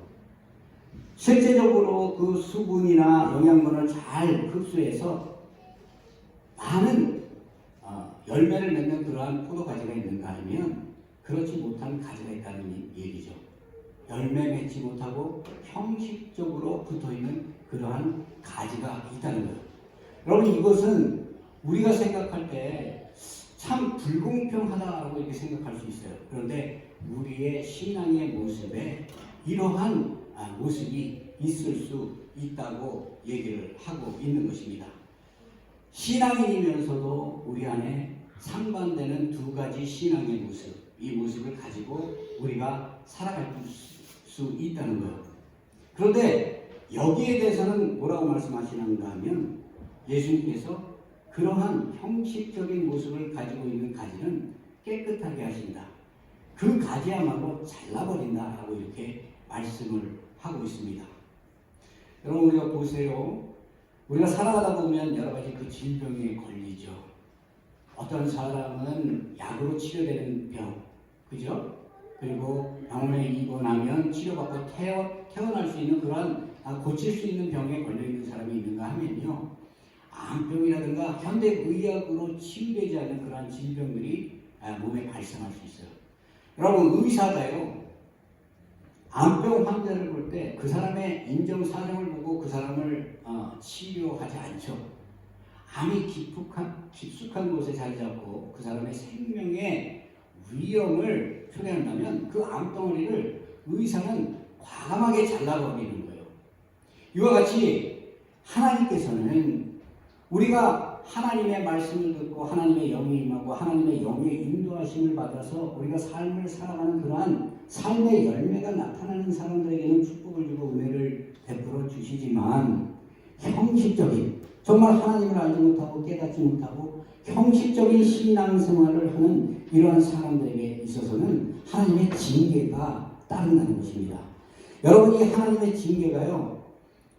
실제적으로 그 수분이나 영양분을 잘 흡수해서 많은 열매를 맺는 그러한 포도 가지가 있는가 하면 그렇지 못한 가지가 있다는 얘기죠. 열매 맺지 못하고 형식적으로 붙어있는 그러한 가지가 있다는 거예요. 여러분, 이것은 우리가 생각할 때 참 불공평하다고 이렇게 생각할 수 있어요. 그런데 우리의 신앙의 모습에 이러한 모습이 있을 수 있다고 얘기를 하고 있는 것입니다. 신앙인이면서도 우리 안에 상반되는 2가지 신앙의 모습, 이 모습을 가지고 우리가 살아갈 수 있다는 거예요. 그런데 여기에 대해서는 뭐라고 말씀하시는가 하면 예수님께서 그러한 형식적인 모습을 가지고 있는 가지는 깨끗하게 하신다, 그 가지야말로 잘라버린다라고 이렇게 말씀을 하고 있습니다. 여러분, 우리가 보세요. 우리가 살아가다 보면 여러 가지 그 질병에 걸리죠. 어떤 사람은 약으로 치료되는 병, 그죠? 그리고 병원에 입원하면 치료받고 태어날 수 있는 그런 고칠 수 있는 병에 걸려 있는 사람이 있는가 하면요, 암병이라든가 현대의학으로 치유되지 않는 그러한 질병들이 몸에 발생할 수 있어요. 여러분, 의사가요, 암병 환자를 볼 때 그 사람의 인정사정을 보고 그 사람을 치료하지 않죠. 암이 깊숙한 곳에 자리 잡고 그 사람의 생명의 위험을 초래한다면 그 암덩어리를 의사는 과감하게 잘라버리는 거예요. 이와 같이 하나님께서는 우리가 하나님의 말씀을 듣고 하나님의 영이 임하고 하나님의 영의 인도하심을 받아서 우리가 삶을 살아가는 그러한 삶의 열매가 나타나는 사람들에게는 축복을 주고 은혜를 베풀어 주시지만, 형식적인, 정말 하나님을 알지 못하고 깨닫지 못하고 형식적인 신앙생활을 하는 이러한 사람들에게 있어서는 하나님의 징계가 따른다는 것입니다. 여러분, 이 하나님의 징계가요,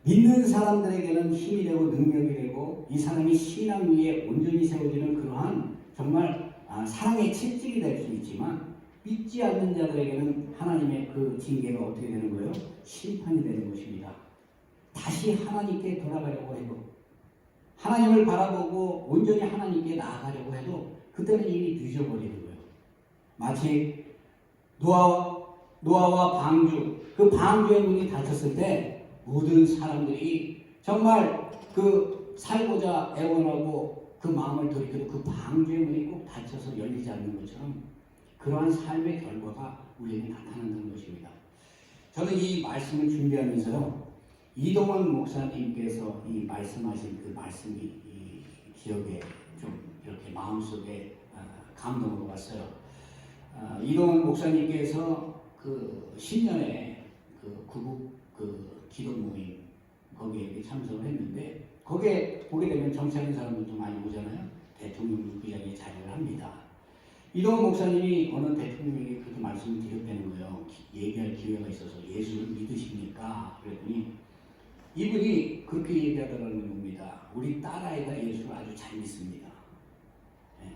믿는 사람들에게는 힘이 되고 능력이 되고 이 사람이 신앙 위에 온전히 세워지는 그러한 정말 사랑의 채찍이 될 수 있지만, 믿지 않는 자들에게는 하나님의 그 징계가 어떻게 되는 거예요? 심판이 되는 것입니다. 다시 하나님께 돌아가려고 해도, 하나님을 바라보고 온전히 하나님께 나아가려고 해도 그때는 이미 늦어버리는 거예요. 마치 노아와 방주, 그 방주의 문이 닫혔을 때 모든 사람들이 정말 그 살고자 애원하고 그 마음을 돌이켜도 그 방주의 문이 꼭 닫혀서 열리지 않는 것처럼 그러한 삶의 결과가 우리에게 나타난다는 것입니다. 저는 이 말씀을 준비하면서요, 이동원 목사님께서 이 말씀하신 그 말씀이 이 기억에 좀 이렇게 마음속에 감동으로 왔어요. 이동원 목사님께서 그 신년에 그 구국 그 기도 모임 거기에 이렇게 참석을 했는데 거기에 보게 되면 정치하는 사람들도 많이 오잖아요. 대통령도 그 자리에 자리를 합니다. 이동훈 목사님이 어느 대통령에게 그렇게 말씀을 드렸다는 거예요. 얘기할 기회가 있어서 예수를 믿으십니까? 그랬더니 이분이 그렇게 얘기하더라는 겁니다. 우리 딸아이가 예수를 아주 잘 믿습니다.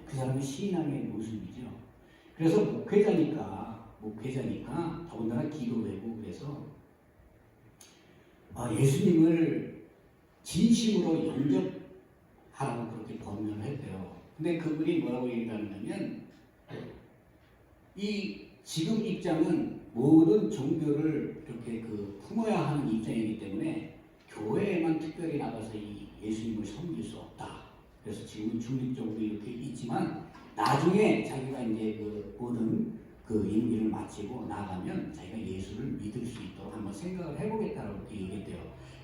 그 사람은 신앙의 모습이죠. 그래서 목회자니까 더군다나 기도회고 그래서 예수님을 진심으로 영접하라고 그렇게 권면을 했대요. 근데 그분이 뭐라고 얘기하냐면 이 지금 입장은 모든 종교를 이렇게 품어야 하는 입장이기 때문에 교회에만 특별히 나가서 이 예수님을 섬길 수 없다. 그래서 지금은 중립적으로 이렇게 있지만 나중에 자기가 이제 모든 임기를 마치고 나가면 자기가 예수를 믿을 수 있도록 한번 생각을 해보겠다라고 그렇게 얘기했대요.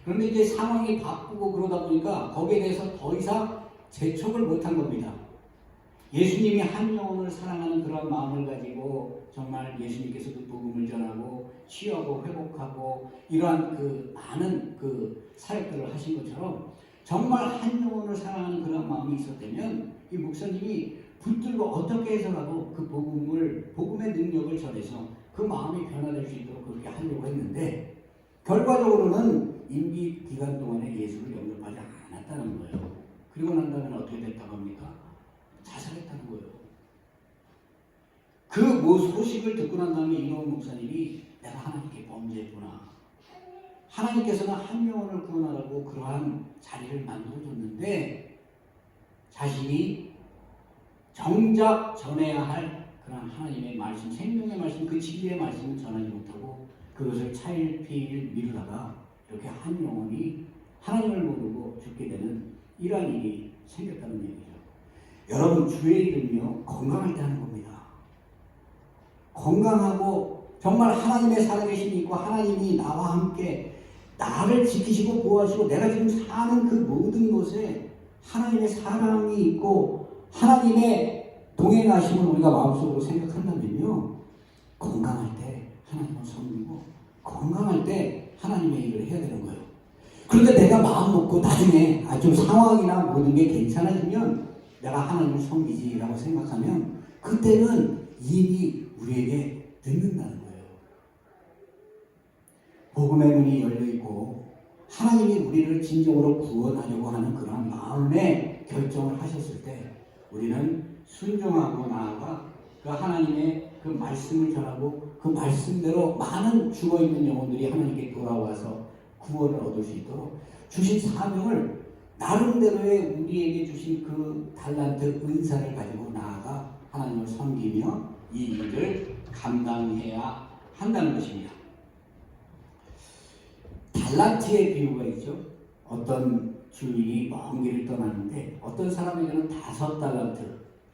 그런데 이제 상황이 바쁘고 그러다 보니까 거기에 대해서 더 이상 재촉을 못한 겁니다. 예수님이 한 영혼을 사랑하는 그런 마음을 가지고 정말 예수님께서도 복음을 전하고 치유하고 회복하고 이러한 많은 사역들을 하신 것처럼 정말 한 영혼을 사랑하는 그런 마음이 있었다면 이 목사님이 붙들고 어떻게 해서라도 그 복음의 능력을 전해서 그 마음이 변화될 수 있도록 그렇게 하려고 했는데 결과적으로는 임기 기간 동안에 예수를 영접하지 않았다는 거예요. 그리고 난 다음에 어떻게 됐다고 합니까? 자살했다는 거예요. 그 소식을 듣고 난 다음에 이동훈 목사님이 내가 하나님께 범죄했구나. 하나님께서는 한 영혼을 구원하라고 그러한 자리를 만들어줬는데 자신이 정작 전해야 할 그런 하나님의 말씀, 생명의 말씀, 그 진리의 말씀을 전하지 못하고 그것을 차일피일 미루다가 이렇게 한 영혼이 하나님을 모르고 죽게 되는 이러한 일이 생겼다는 얘기죠. 여러분 주의 일은요 건강할 때 하는 겁니다. 건강하고 정말 하나님의 살아계심이 있고 하나님이 나와 함께 나를 지키시고 보호하시고 내가 지금 사는 그 모든 곳에 하나님의 사랑이 있고 하나님의 동행하심을 우리가 마음속으로 생각한다면요 건강할 때 하나님을 섬기고 건강할 때 하나님의 일을 해야 되는 거예요. 그런데 내가 마음 먹고 나중에 좀 상황이나 모든 게 괜찮아지면 내가 하나님을 섬기지라고 생각하면 그때는 이미 우리에게 늦는다는 거예요. 복음의 문이 열려있고 하나님이 우리를 진정으로 구원하려고 하는 그런 마음의 결정을 하셨을 때 우리는 순종하고 나아가 그 하나님의 그 말씀을 전하고 그 말씀대로 많은 죽어있는 영혼들이 하나님께 돌아와서 구원을 얻을 수 있도록 주신 사명을 나름대로의 우리에게 주신 그 달란트 은사를 가지고 나아가 하나님을 섬기며 이 일을 감당해야 한다는 것입니다. 달란트의 비유가 있죠. 어떤 주인이 먼 길을 떠나는데 어떤 사람에게는 5달란트,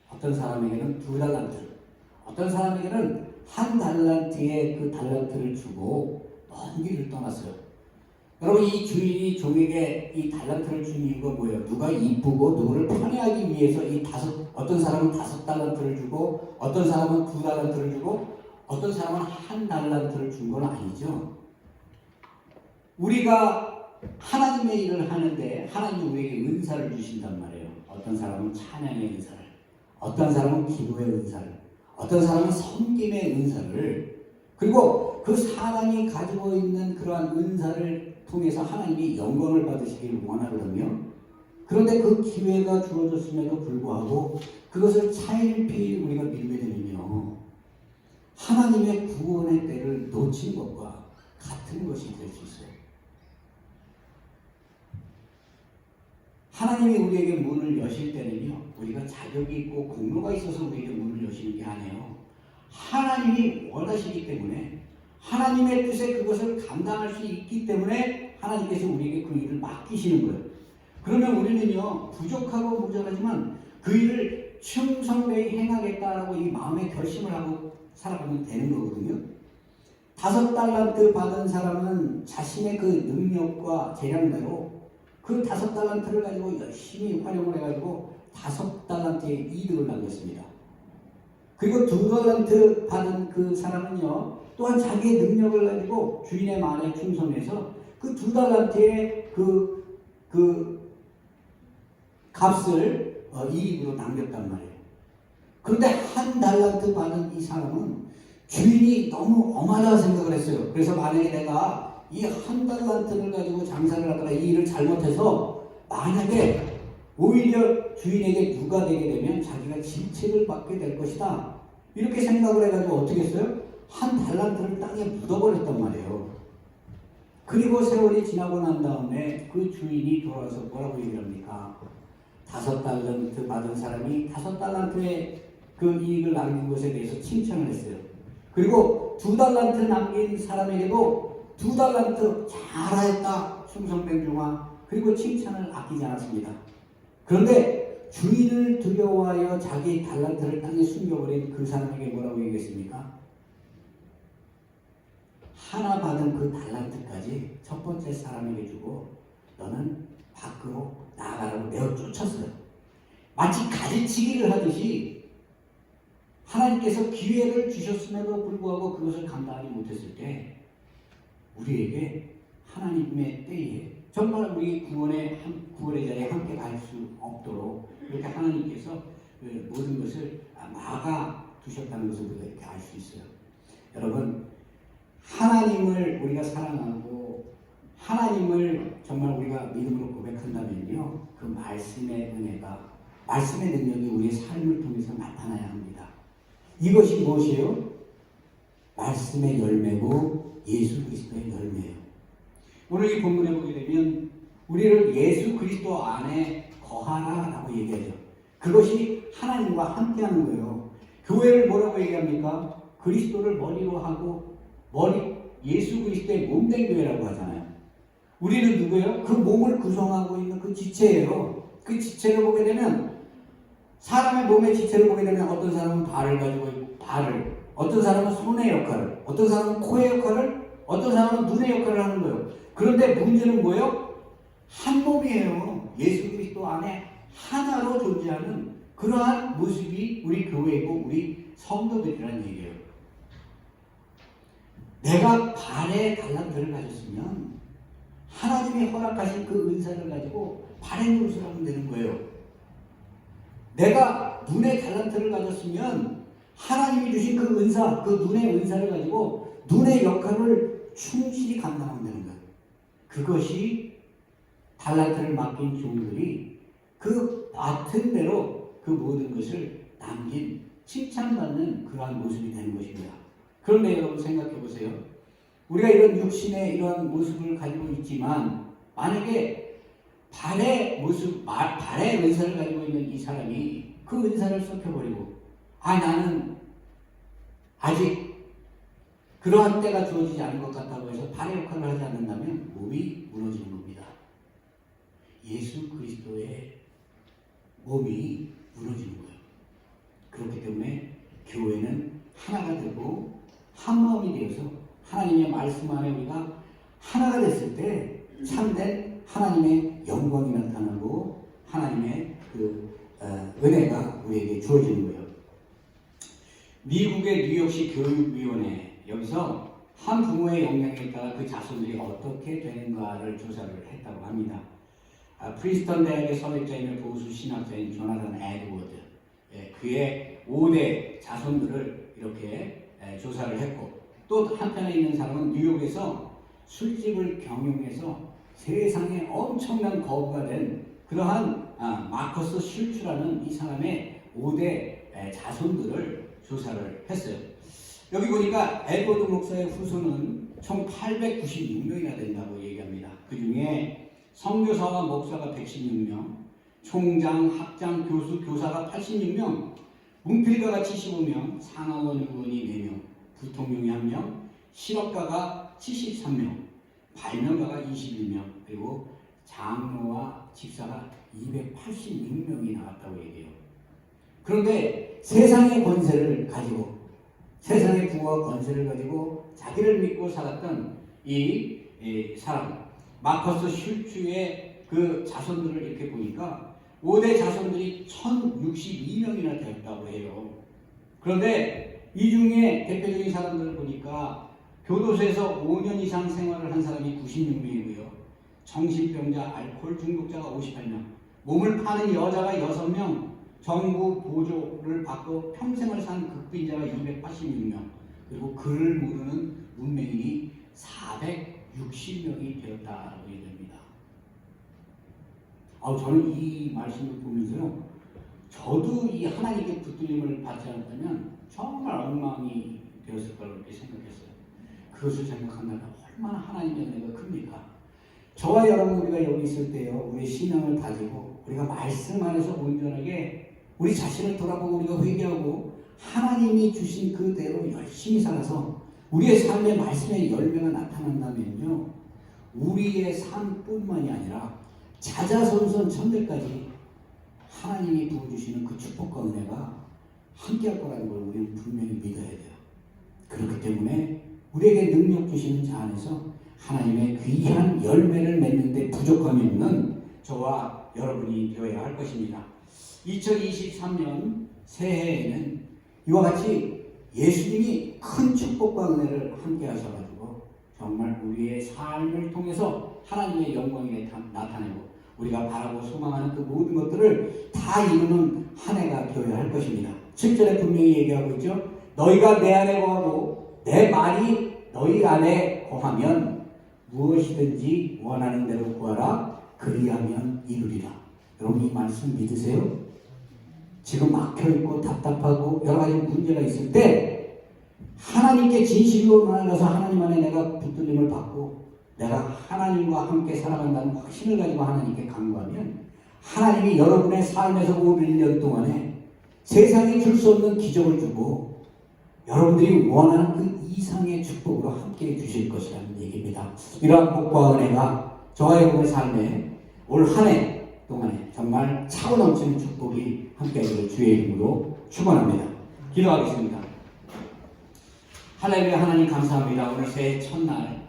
어떤 사람에게는 2달란트, 어떤 사람에게는 1달란트의 그 달란트를 주고 먼 길을 떠났어요. 여러분 이 주인이 종에게 이 달란트를 준 이유가 뭐예요? 누가 이쁘고 누구를 편애하기 위해서 어떤 사람은 5달란트를 주고 어떤 사람은 2달란트를 주고 어떤 사람은 1달란트를 준 건 아니죠. 우리가 하나님의 일을 하는데 하나님이 우리에게 은사를 주신단 말이에요. 어떤 사람은 찬양의 은사를, 어떤 사람은 기도의 은사를, 어떤 사람은 섬김의 은사를, 그리고 그 사람이 가지고 있는 그러한 은사를 통해서 하나님이 영광을 받으시기를 원하거든요. 그런데 그 기회가 주어졌음에도 불구하고 그것을 차일피일 우리가 밀게 되면요 하나님의 구원의 때를 놓친 것과 같은 것이 될 수 있어요. 하나님이 우리에게 문을 여실 때는요 우리가 자격이 있고 공로가 있어서 우리에게 문을 여시는 게 아니에요. 하나님이 원하시기 때문에 하나님의 뜻에 그것을 감당할 수 있기 때문에 하나님께서 우리에게 그 일을 맡기시는 거예요. 그러면 우리는요 부족하고 모자라지만 그 일을 충성되이 행하겠다라고 이 마음의 결심을 하고 살아가면 되는 거거든요. 5달란트 받은 사람은 자신의 그 능력과 재량대로 그 5달란트를 가지고 열심히 활용을 해가지고 5달란트의 이득을 남겼습니다. 그리고 2달란트 받은 그 사람은요 또한 자기의 능력을 가지고 주인의 말에 충성해서 그 2달란트의 그 값을 이익으로 남겼단 말이에요. 그런데 1달란트 받은 이 사람은 주인이 너무 엄하다 생각을 했어요. 그래서 만약에 내가 이 1달란트를 가지고 장사를 하다가 이 일을 잘못해서 만약에 오히려 주인에게 누가 되게 되면 자기가 질책을 받게 될 것이다. 이렇게 생각을 해가지고 어떻게 했어요? 1달란트를 땅에 묻어버렸단 말이에요. 그리고 세월이 지나고 난 다음에 그 주인이 돌아와서 뭐라고 얘기를 합니까? 5달란트 받은 사람이 5달란트의 그 이익을 남긴 것에 대해서 칭찬을 했어요. 그리고 2달란트 남긴 사람에게도 2달란트 잘하였다, 충성된 종아, 그리고 칭찬을 아끼지 않았습니다. 그런데 주인을 두려워하여 자기 달란트를 땅에 숨겨버린 그 사람에게 뭐라고 얘기했습니까? 하나 받은 그 달란트까지 첫 번째 사람에게 주고 너는 밖으로 나가라고 내어 쫓았어요. 마치 가지치기를 하듯이 하나님께서 기회를 주셨음에도 불구하고 그것을 감당하지 못했을 때 우리에게 하나님의 때에 정말 우리 구원의 자리에 함께 갈 수 없도록 이렇게 하나님께서 모든 것을 막아 두셨다는 것을 우리가 이렇게 알 수 있어요. 여러분, 하나님을 우리가 사랑하고 하나님을 정말 우리가 믿음으로 고백한다면요, 그 말씀의 은혜가, 말씀의 능력이 우리의 삶을 통해서 나타나야 합니다. 이것이 무엇이에요? 말씀의 열매고 예수 그리스도의 열매예요. 오늘 이 본문에 보게 되면 우리를 예수 그리스도 안에 거하라라고 얘기하죠. 그것이 하나님과 함께하는 거예요. 교회를 뭐라고 얘기합니까? 그리스도를 머리로 하고 예수 그리스도의 몸된 교회라고 하잖아요. 우리는 누구예요? 그 몸을 구성하고 있는 그 지체예요. 그 지체를 보게 되면 사람의 몸의 지체를 보게 되면 어떤 사람은 발을 가지고 있고 어떤 사람은 손의 역할을, 어떤 사람은 코의 역할을, 어떤 사람은 눈의 역할을 하는 거예요. 그런데 문제는 뭐예요? 한 몸이에요. 예수 그리스도 안에 하나로 존재하는 그러한 모습이 우리 교회이고 우리 성도들이라는 얘기예요. 내가 발에 달란트를 가졌으면 하나님이 허락하신 그 은사를 가지고 발의 노릇을 하면 되는 거예요. 내가 눈의 달란트를 가졌으면 하나님이 주신 그 은사, 그 눈의 은사를 가지고 눈의 역할을 충실히 감당하면 되는 거예요. 그것이 달란트를 맡긴 종들이 그 맡은 대로 그 모든 것을 남긴 칭찬받는 그러한 모습이 되는 것입니다. 그런데 여러분 생각해 보세요. 우리가 이런 육신의 이러한 모습을 가지고 있지만 만약에 발의 모습, 발의 은사를 가지고 있는 이 사람이 그 은사를 썩혀버리고 나는 아직 그러한 때가 주어지지 않은 것 같다고 해서 발의 역할을 하지 않는다면 몸이 무너지는 겁니다. 예수 그리스도의 몸이 무너지는 거예요. 그렇기 때문에 교회는 하나가 되고 한 마음이 되어서 하나님의 말씀 안에 우리가 하나가 됐을 때 참된 하나님의 영광이 나타나고 하나님의 은혜가 우리에게 주어지는 거예요. 미국의 뉴욕시 교육위원회 여기서 한 부모의 역량에 따라 그 자손들이 어떻게 되는가를 조사를 했다고 합니다. 프린스턴 대학의 선역자이며 보수 신학자인 조나단 에드워드, 그의 5대 자손들을 이렇게 조사를 했고, 또 한편에 있는 사람은 뉴욕에서 술집을 경영해서 세상에 엄청난 거부가 된 그러한 마커스 슐츠라는 이 사람의 5대 자손들을 조사를 했어요. 여기 보니까 에드워드 목사의 후손은 총 896명이나 된다고 얘기합니다. 그 중에 선교사와 목사가 116명, 총장, 학장, 교수, 교사가 86명, 문필가가 75명, 상하원 의원이 4명, 부통령이 1명, 실업가가 73명, 발명가가 21명, 그리고 장로와 집사가 286명이 나왔다고 얘기해요. 그런데 세상의 권세를 가지고, 세상의 부와 권세를 가지고 자기를 믿고 살았던 이 사람, 마커스 슐츠의 그 자손들을 이렇게 보니까 5대 자손들이 1062명이나 되었다고 해요. 그런데 이 중에 대표적인 사람들을 보니까 교도소에서 5년 이상 생활을 한 사람이 96명이고요. 정신병자, 알코올 중독자가 58명, 몸을 파는 여자가 6명, 정부 보조를 받고 평생을 산 극빈자가 286명, 그리고 글을 모르는 문맹인이 460명이 되었다라고 얘기합니다. 저는 이 말씀을 보면서요, 저도 이 하나님의 붙들림을 받지 않았다면 정말 엉망이 되었을 거라고 이렇게 생각했어요. 그것을 생각한다면 얼마나 하나님의 은혜가 큽니까? 저와 여러분, 우리가 여기 있을 때요, 우리 신앙을 다지고 우리가 말씀 안에서 온전하게 우리 자신을 돌아보고 우리가 회개하고 하나님이 주신 그대로 열심히 살아서 우리의 삶의 말씀의 열매가 나타난다면요, 우리의 삶뿐만이 아니라 자자손손 천대까지 하나님이 부어주시는 그 축복과 은혜가 함께할 거라는 걸 우리는 분명히 믿어야 돼요. 그렇기 때문에 우리에게 능력 주시는 자 안에서 하나님의 귀한 열매를 맺는 데 부족함이 없는 저와 여러분이 되어야 할 것입니다. 2023년 새해에는 이와 같이 예수님이 큰 축복과 은혜를 함께 하셔가지고 정말 우리의 삶을 통해서 하나님의 영광이 나타내고 우리가 바라고 소망하는 그 모든 것들을 다 이루는 한 해가 되어야 할 것입니다. 7절에 분명히 얘기하고 있죠. 너희가 내 안에 거하고 내 말이 너희 안에 거하면 무엇이든지 원하는 대로 구하라. 그리하면 이루리라. 여러분, 이 말씀 믿으세요? 지금 막혀있고 답답하고 여러 가지 문제가 있을 때 하나님께 진실로 나아가서 하나님 안에 내가 붙들림을 받고 내가 하나님과 함께 살아간다는 확신을 가지고 하나님께 간구하면 하나님이 여러분의 삶에서 올 1년 동안에 세상에 줄 수 없는 기적을 주고 여러분들이 원하는 그 이상의 축복으로 함께 해주실 것이라는 얘기입니다. 이러한 복과 은혜가 저와 여러분의 삶에 올 한 해 동안에 정말 차고 넘치는 축복이 함께하기를 주의 이름으로 축원합니다. 기도하겠습니다. 할렐루야. 하나님 감사합니다. 오늘 새해 첫날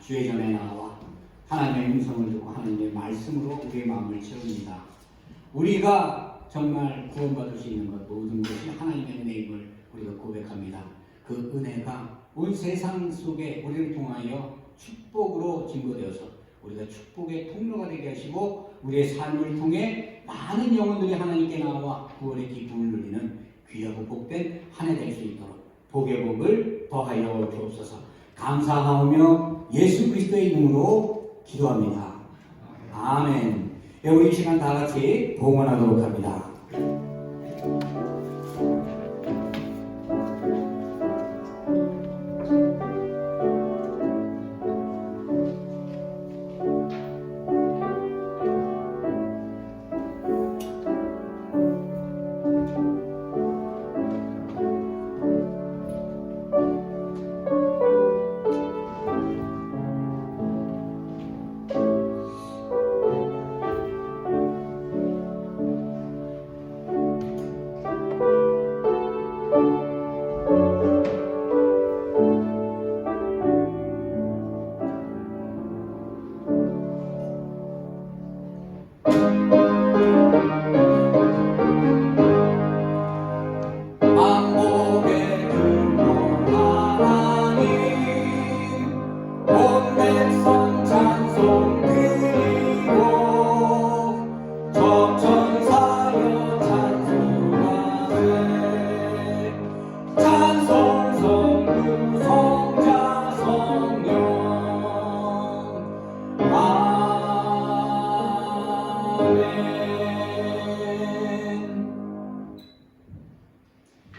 주의 전에 나와 하나님의 음성을 듣고 하나님의 말씀으로 우리의 마음을 채웁니다. 우리가 정말 구원받을 수 있는 것 모든 것이 하나님의 은혜임을 우리가 고백합니다. 그 은혜가 온 세상 속에 우리를 통하여 축복으로 증거되어서 우리가 축복의 통로가 되게 하시고 우리의 삶을 통해 많은 영혼들이 하나님께 나와 구원의 기쁨을 누리는 귀하고 복된 한 해 될 수 있도록 복의 복을 더하여 주옵소서. 감사하오며 예수 그리스도의 이름으로 기도합니다. 아멘. 우리 이 시간 다 같이 봉헌하도록 합니다.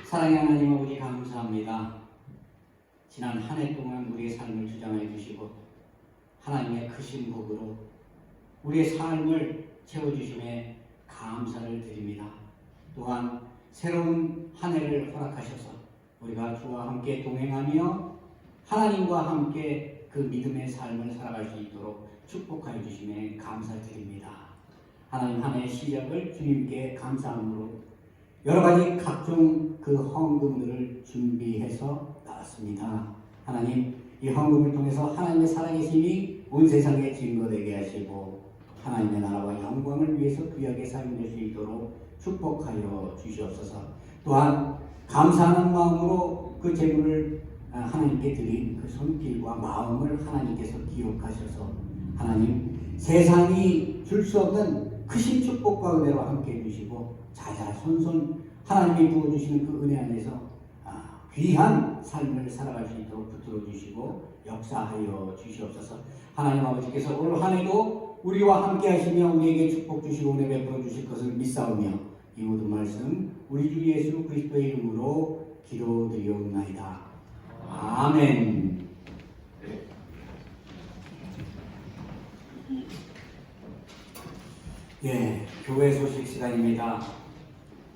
사랑의 하나님 아버지 감사합니다. 지난 한 해 동안 우리의 삶을 주장해 주시고 하나님의 크신 복으로 우리의 삶을 채워주심에 감사를 드립니다. 또한 새로운 한 해를 허락하셔서 우리가 주와 함께 동행하며 하나님과 함께 그 믿음의 삶을 살아갈 수 있도록 축복하여 주심에 감사드립니다. 하나님, 한 해의 시작을 주님께 감사함으로 여러 가지 각종 그 헌금들을 준비해서 나왔습니다. 하나님, 이 헌금을 통해서 하나님의 살아계심이 온 세상에 증거되게 하시고 하나님의 나라와 영광을 위해서 귀하게 사용될 수 있도록 축복하여 주시옵소서. 또한 감사하는 마음으로 그 재물을 하나님께 드린 그 손길과 마음을 하나님께서 기억하셔서 하나님 세상이 줄 수 없는 크신 축복과 은혜와 함께 해주시고 자자손손 하나님이 부어주시는 그 은혜 안에서 귀한 삶을 살아갈 수 있도록 붙들어 주시고 역사하여 주시옵소서. 하나님 아버지께서 올 한 해도 우리와 함께 하시며 우리에게 축복 주시고 은혜 베풀어 주실 것을 믿사오며 이 모든 말씀 우리 주 예수 그리스도의 이름으로 기도드리옵나이다. 아멘. 예, 교회 소식 시간입니다.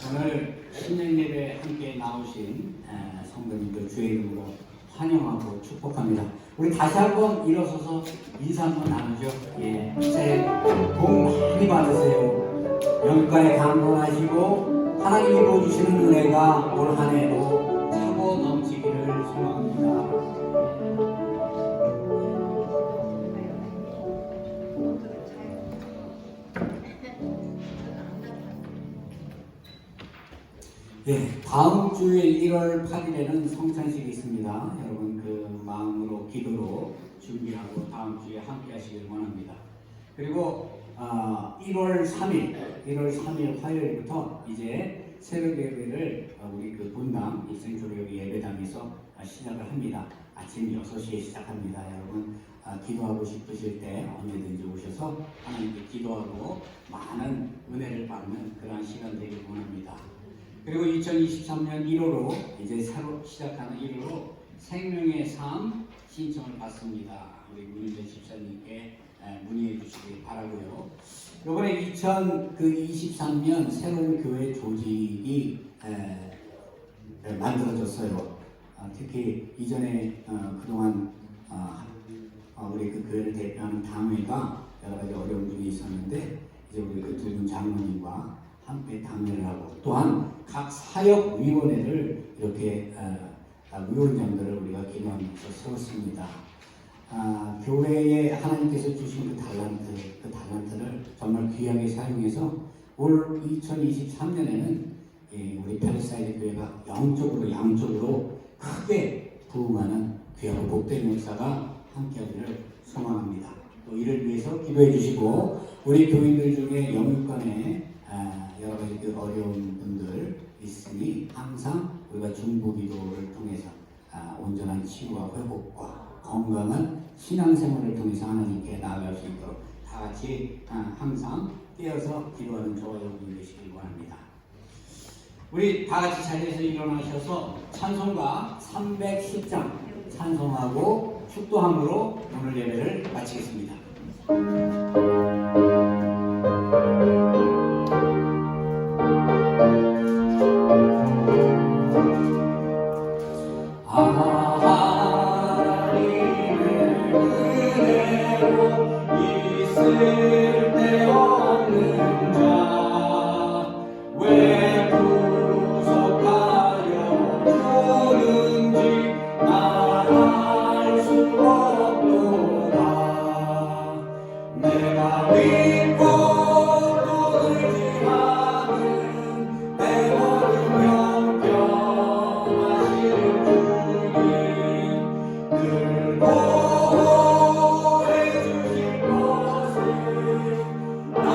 오늘 신년 예배 함께 나오신 성도님들 주의 이름으로 환영하고 축복합니다. 우리 다시 한번 일어서서 인사 한번 나누죠. 예, 새해 복 많이 받으세요. 영육간에 강건하시고 하나님이 보여주시는 은혜가 올 한 해도 차고 넘치기를 소망합니다. 네, 다음 주일 1월 8일에는 성찬식이 있습니다. 여러분 그 마음으로 기도로 준비하고 다음 주에 함께 하시길 원합니다. 그리고 1월 3일 화요일부터 이제 새벽 예배를 우리 그 본당 일생조력 예배당에서 시작을 합니다. 아침 6시에 시작합니다. 여러분 기도하고 싶으실 때 언제든지 오셔서 하나님께 기도하고 많은 은혜를 받는 그러한 시간 되길 원합니다. 그리고 2023년 1월로 이제 새로 시작하는 1월로 생명의 삶 신청을 받습니다. 우리 문인전 집사님께 문의해 주시기 바라고요. 이번에 2023년 새로운 교회 조직이 만들어졌어요. 특히 이전에 그동안 우리 그 교회를 대표하는 당회가 여러 가지 어려운 분이 있었는데 이제 우리 그 두 분 장로님과 함께 당회를 하고 또한 각 사역위원회를 이렇게 위원장들을 우리가 기념하면서 세웠습니다. 교회에 하나님께서 주신 그 달란트를 정말 귀하게 사용해서 올 2023년에는 우리 페르사이드 교회가 영적으로 양적으로 크게 부흥하는 귀하고 복된 역사가 함께하기를 소망합니다. 또 이를 위해서 기도해 주시고 우리 교인들 중에 영육간에 여러 가지 그 어려운 분들 있으니 항상 우리가 중보기도를 통해서 온전한 치유와 회복과 건강한 신앙생활을 통해서 하나님께 나아갈 수 있도록 다 같이 항상 깨어서 기도하는 저와 여러분이 되시길 원합니다. 우리 다 같이 자리에서 일어나셔서 찬송가 310장 찬송하고 축도함으로 오늘 예배를 마치겠습니다. 있을 데 없는 자 왜 구속하여 주는지 말할 수 없도다. 내가 믿고 또 의지하는 내 모든 영평하실 주님 늘 보호해 주실 것을 난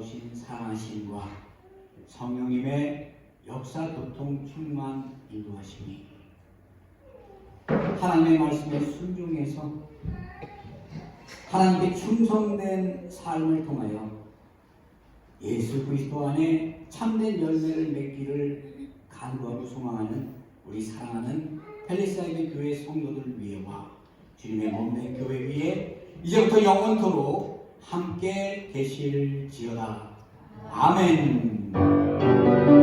놀라우신 사랑하심과 성령님의 역사 교통 충만 인도하심이 하나님의 말씀에 순종해서 하나님께 충성된 삶을 통하여 예수 그리스도 안에 참된 열매를 맺기를 간구하고 소망하는 우리 사랑하는 펠리사이드 교회 성도들 위에와 주님의 몸된 교회 위에 이제부터 영원토록 함께 계실지어다. 아멘.